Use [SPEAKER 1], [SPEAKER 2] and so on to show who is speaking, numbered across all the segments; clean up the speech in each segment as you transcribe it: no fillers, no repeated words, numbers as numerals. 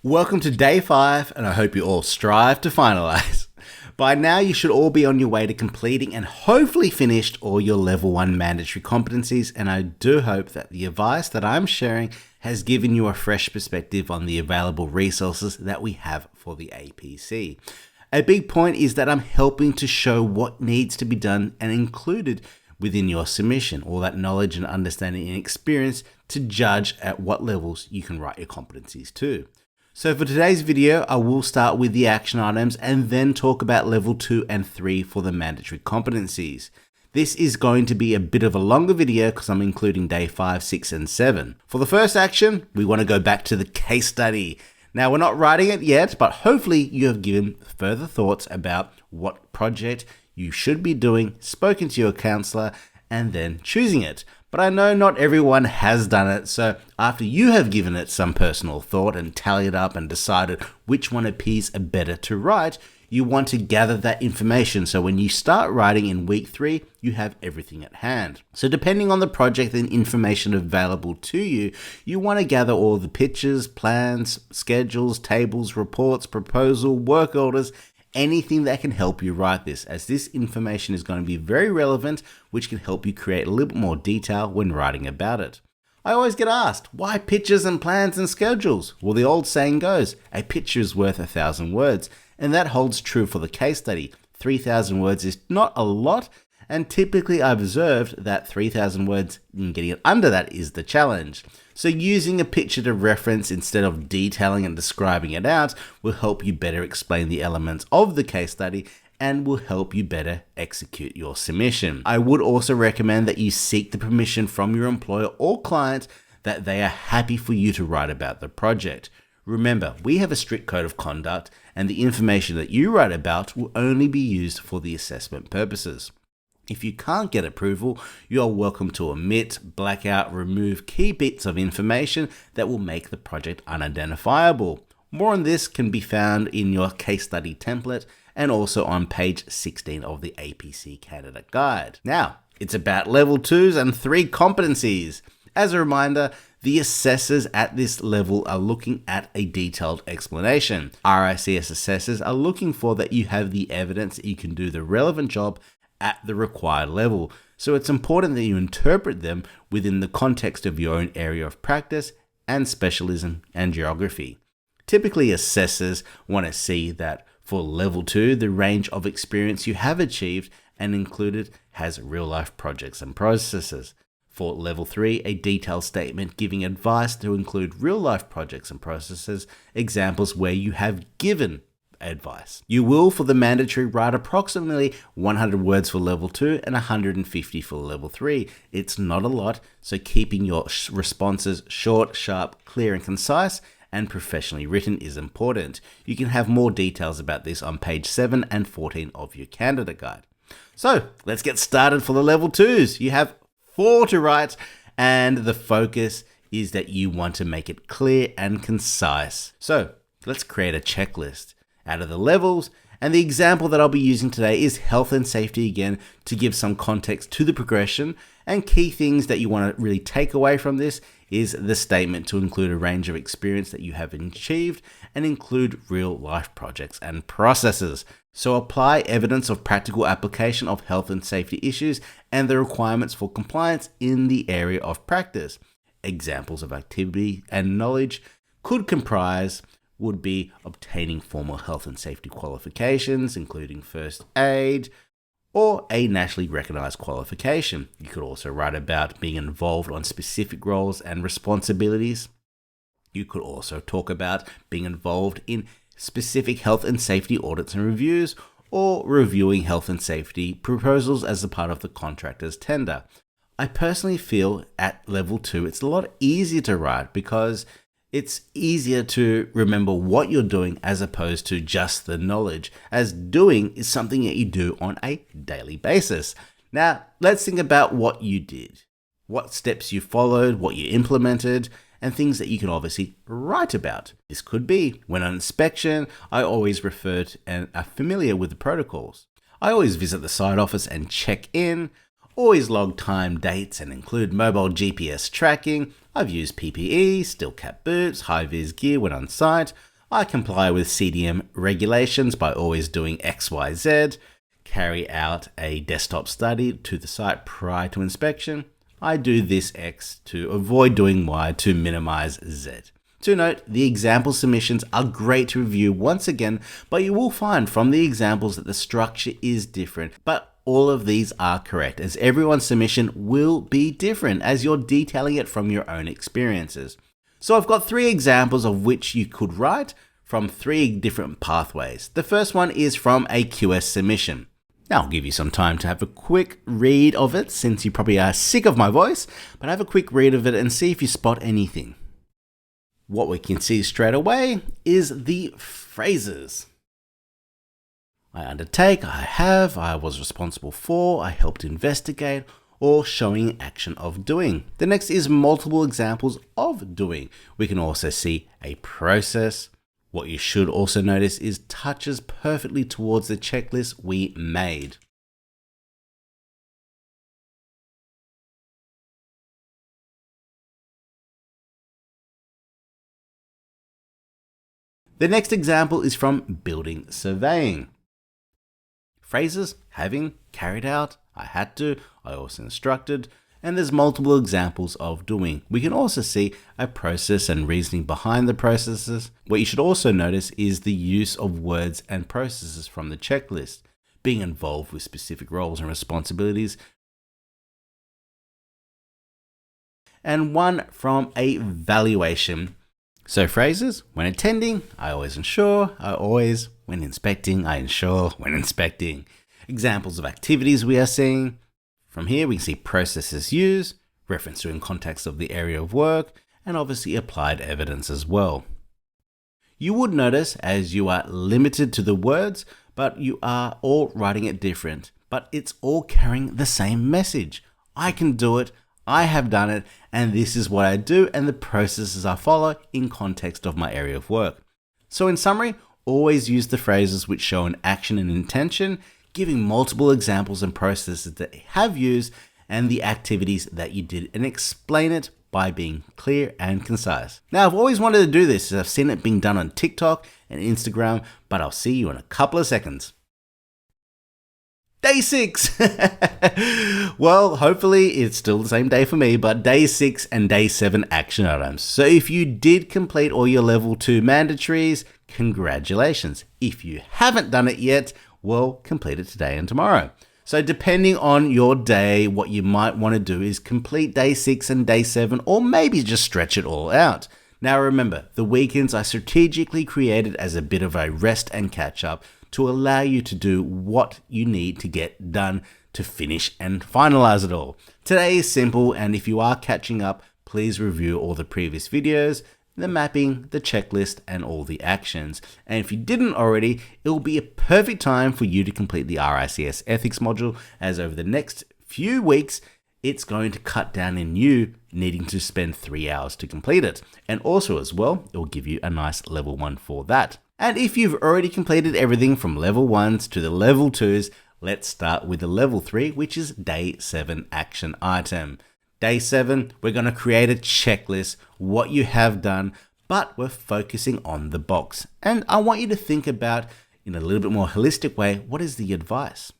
[SPEAKER 1] Welcome to day 5, and I hope you all strive to finalize. By now, you should all be on your way to completing and hopefully finished all your level 1 mandatory competencies, and I do hope that the advice that I'm sharing has given you a fresh perspective on the available resources that we have for the APC. A big point is that I'm helping to show what needs to be done and included within your submission, all that knowledge and understanding and experience to judge at what levels you can write your competencies to. So for today's video, I will start with the action items and then talk about level 2 and 3 for the mandatory competencies. This is going to be a bit of a longer video because I'm including day 5, 6, and 7. For the first action, we want to go back to the case study. Now, we're not writing it yet, but hopefully you have given further thoughts about what project you should be doing, spoken to your counselor, and then choosing it. But I know not everyone has done it, so after you have given it some personal thought and tallied up and decided which one appears better to write, you want to gather that information so when you start writing in week 3, you have everything at hand. So depending on the project and information available to you, you want to gather all the pictures, plans, schedules, tables, reports, proposal, work orders, anything that can help you write this, as this information is going to be very relevant, which can help you create a little bit more detail when writing about it. I always get asked, why pictures and plans and schedules? Well, the old saying goes, a picture is worth 1,000 words, and that holds true for the case study. 3,000 words is not a lot, and typically I've observed that 3,000 words and getting it under that is the challenge. So using a picture to reference instead of detailing and describing it out will help you better explain the elements of the case study and will help you better execute your submission. I would also recommend that you seek the permission from your employer or client that they are happy for you to write about the project. Remember, we have a strict code of conduct and the information that you write about will only be used for the assessment purposes. If you can't get approval, you are welcome to omit, black out, remove key bits of information that will make the project unidentifiable. More on this can be found in your case study template and also on page 16 of the APC Candidate Guide. Now, it's about level 2s and 3 competencies. As a reminder, the assessors at this level are looking at a detailed explanation. RICS assessors are looking for that you have the evidence that you can do the relevant job at the required level. So it's important that you interpret them within the context of your own area of practice and specialism and geography. Typically, assessors want to see that for level 2, the range of experience you have achieved and included has real-life projects and processes. For level 3, a detailed statement giving advice to include real-life projects and processes, examples where you have given advice. You will, for the mandatory, write approximately 100 words for level 2 and 150 for level 3. It's not a lot, so keeping your responses short, sharp, clear and concise and professionally written is important. You can have more details about this on page 7 and 14 of your candidate guide. So let's get started for the level 2s. You have 4 to write and the focus is that you want to make it clear and concise. So let's create a checklist out of the levels, and the example that I'll be using today is health and safety again to give some context to the progression, and key things that you want to really take away from this is the statement to include a range of experience that you have achieved and include real life projects and processes. So apply evidence of practical application of health and safety issues and the requirements for compliance in the area of practice. Examples of activity and knowledge could comprise would be obtaining formal health and safety qualifications, including first aid, or a nationally recognized qualification. You could also write about being involved on specific roles and responsibilities. You could also talk about being involved in specific health and safety audits and reviews, or reviewing health and safety proposals as a part of the contractor's tender. I personally feel at level 2, it's a lot easier to write because it's easier to remember what you're doing as opposed to just the knowledge, as doing is something that you do on a daily basis. Now, let's think about what you did, what steps you followed, what you implemented, and things that you can obviously write about. This could be, when on inspection, I always refer to and are familiar with the protocols. I always visit the site office and check in. Always log time, dates, and include mobile GPS tracking. I've used PPE, steel cap boots, high-vis gear when on site. I comply with CDM regulations by always doing XYZ. Carry out a desktop study to the site prior to inspection. I do this X to avoid doing Y to minimize Z. To note, the example submissions are great to review once again, but you will find from the examples that the structure is different. But all of these are correct, as everyone's submission will be different as you're detailing it from your own experiences. So I've got 3 examples of which you could write from 3 different pathways. The first one is from a QS submission. Now I'll give you some time to have a quick read of it, since you probably are sick of my voice, but have a quick read of it and see if you spot anything. What we can see straight away is the phrases. I undertake, I have, I was responsible for, I helped investigate, or showing action of doing. The next is multiple examples of doing. We can also see a process. What you should also notice is touches perfectly towards the checklist we made. The next example is from building surveying. Phrases, having, carried out, I had to, I also instructed, and there's multiple examples of doing. We can also see a process and reasoning behind the processes. What you should also notice is the use of words and processes from the checklist, being involved with specific roles and responsibilities, and one from a valuation. So phrases, when attending, I always ensure, I always, when inspecting, I ensure, when inspecting. Examples of activities we are seeing. From here, we can see processes used, reference to in context of the area of work, and obviously applied evidence as well. You would notice as you are limited to the words, but you are all writing it different, but it's all carrying the same message. I can do it. I have done it, and this is what I do and the processes I follow in context of my area of work. So in summary, always use the phrases which show an action and intention, giving multiple examples and processes that you have used and the activities that you did, and explain it by being clear and concise. Now, I've always wanted to do this as I've seen it being done on TikTok and Instagram, but I'll see you in a couple of seconds. Day 6! Well, hopefully it's still the same day for me, but day 6 and day 7 action items. So if you did complete all your level 2 mandatories, congratulations. If you haven't done it yet, well, complete it today and tomorrow. So depending on your day, what you might want to do is complete day 6 and day 7, or maybe just stretch it all out. Now remember, the weekends are strategically created as a bit of a rest and catch up to allow you to do what you need to get done to finish and finalize it all. Today is simple, and if you are catching up, please review all the previous videos, the mapping, the checklist, and all the actions. And if you didn't already, it will be a perfect time for you to complete the RICS ethics module, as over the next few weeks, it's going to cut down in you needing to spend 3 hours to complete it. And also as well, it will give you a nice level 1 for that. And if you've already completed everything from level 1s to the level 2s, let's start with the level 3, which is day 7 action item. Day 7, we're going to create a checklist, what you have done, but we're focusing on the box. And I want you to think about, in a little bit more holistic way, what is the advice?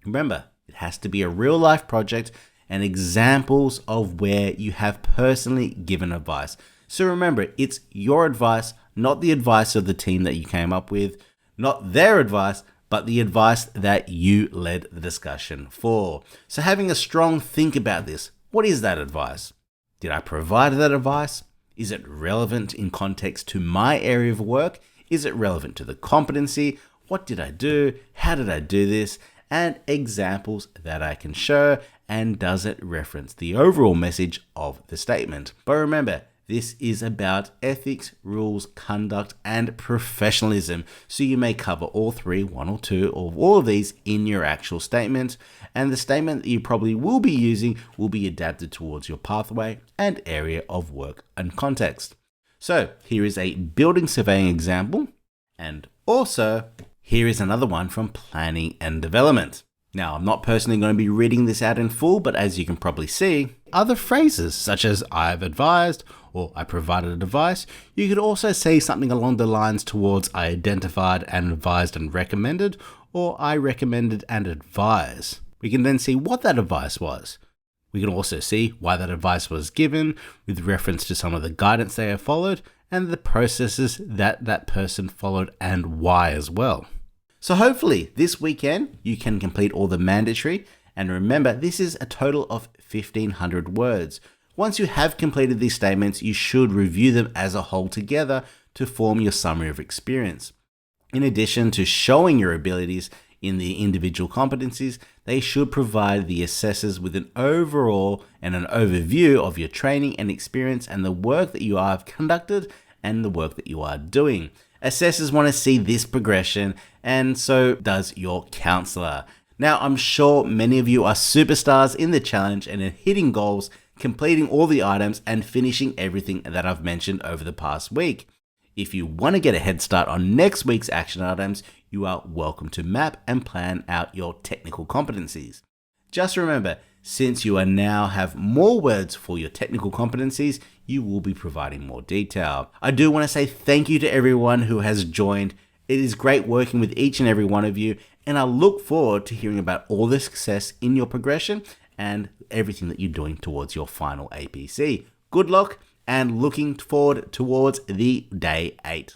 [SPEAKER 1] Remember, it has to be a real life project and examples of where you have personally given advice. So remember, it's your advice, not the advice of the team that you came up with, not their advice, but the advice that you led the discussion for. So having a strong think about this, what is that advice? Did I provide that advice? Is it relevant in context to my area of work? Is it relevant to the competency? What did I do? How did I do this? And examples that I can show, and does it reference the overall message of the statement? But remember, this is about ethics, rules, conduct, and professionalism. So you may cover all 3, 1 or 2, or all of these in your actual statement. And the statement that you probably will be using will be adapted towards your pathway and area of work and context. So here is a building surveying example. And also here is another one from planning and development. Now, I'm not personally going to be reading this out in full, but as you can probably see, other phrases such as I've advised or I provided advice, you could also say something along the lines towards I identified and advised and recommended, or I recommended and advise. We can then see what that advice was. We can also see why that advice was given with reference to some of the guidance they have followed and the processes that that person followed and why as well. So hopefully this weekend you can complete all the mandatory, and remember this is a total of 1,500 words. Once you have completed these statements, you should review them as a whole together to form your summary of experience. In addition to showing your abilities in the individual competencies, they should provide the assessors with an overall and an overview of your training and experience and the work that you have conducted and the work that you are doing. Assessors want to see this progression, and so does your counselor. Now, I'm sure many of you are superstars in the challenge and are hitting goals, completing all the items and finishing everything that I've mentioned over the past week. If you want to get a head start on next week's action items, you are welcome to map and plan out your technical competencies. Just remember, since you are now have more words for your technical competencies, you will be providing more detail. I do want to say thank you to everyone who has joined. It is great working with each and every one of you, and I look forward to hearing about all the success in your progression and everything that you're doing towards your final APC. Good luck and looking forward towards the day 8.